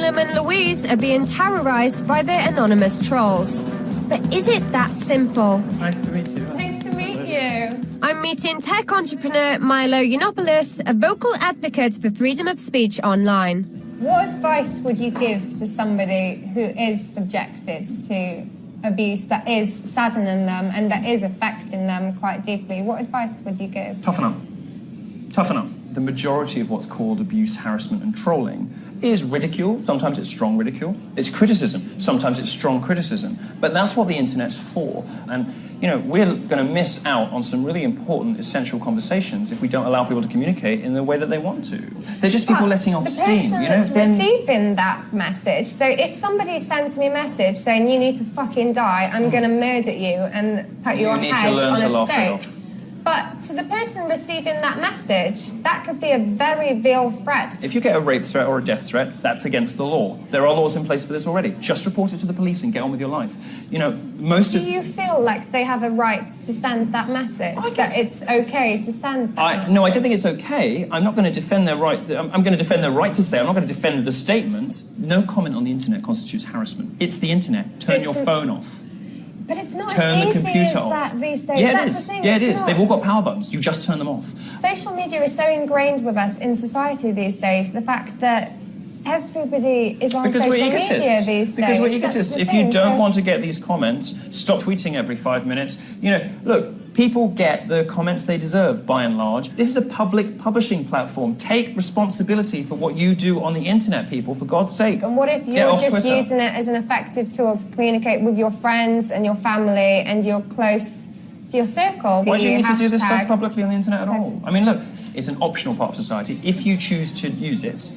Salem and Louise are being terrorised by their anonymous trolls. But is it that simple? Nice to meet you. Nice to meet you. I'm meeting tech entrepreneur Milo Yiannopoulos, a vocal advocate for freedom of speech online. What advice would you give to somebody who is subjected to abuse that is saddening them and that is affecting them quite deeply? What advice would you give? Toughen up. Toughen up. The majority of what's called abuse, harassment and trolling is ridicule. Sometimes it's strong ridicule. It's criticism. Sometimes it's strong criticism. But that's what the internet's for. And, you know, we're going to miss out on some really important, essential conversations if we don't allow people to communicate in the way that they want to. They're just people letting off steam, you know? The person that's receiving that message, so if somebody sends me a message saying you need to fucking die, I'm going to murder you and put your head on a stake. But to the person receiving that message, that could be a very real threat. If you get a rape threat or a death threat, that's against the law. There are laws in place for this already. Just report it to the police and get on with your life. You know, Do you feel like they have a right to send that message? That it's okay to send that message? No, I don't think it's okay. I'm not going to defend their right. I'm going to defend their right to say. I'm not going to defend the statement. No comment on the internet constitutes harassment. It's the internet. Turn your phone off. But it's not turn as the easy computer as off. that these days. Yeah, That's it is. the thing. Yeah, it It's is. not. They've all got power buttons. You just turn them off. Social media is so ingrained with us in society these days. The fact that everybody is on social media these days. Because we're egotists. If you don't want to get these comments, stop tweeting every 5 minutes. You know, look, people get the comments they deserve, by and large. This is a public publishing platform. Take responsibility for what you do on the internet, people, for God's sake. And what if you're just using it as an effective tool to communicate with your friends and your family and your close to your circle? Why do you need to do this stuff publicly on the internet at all? I mean, look, it's an optional part of society. If you choose to use it,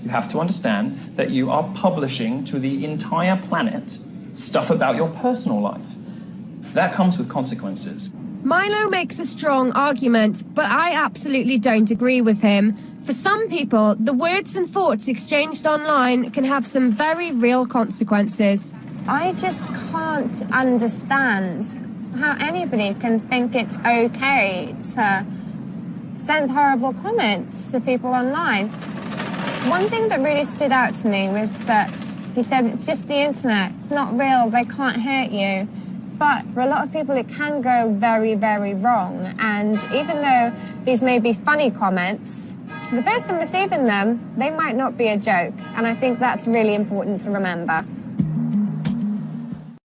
you have to understand that you are publishing to the entire planet stuff about your personal life. That comes with consequences. Milo makes a strong argument, but I absolutely don't agree with him. For some people, the words and thoughts exchanged online can have some very real consequences. I just can't understand how anybody can think it's okay to send horrible comments to people online. One thing that really stood out to me was that he said it's just the internet, it's not real, they can't hurt you. But for a lot of people, it can go very, very wrong. And even though these may be funny comments, to the person receiving them, they might not be a joke. And I think that's really important to remember.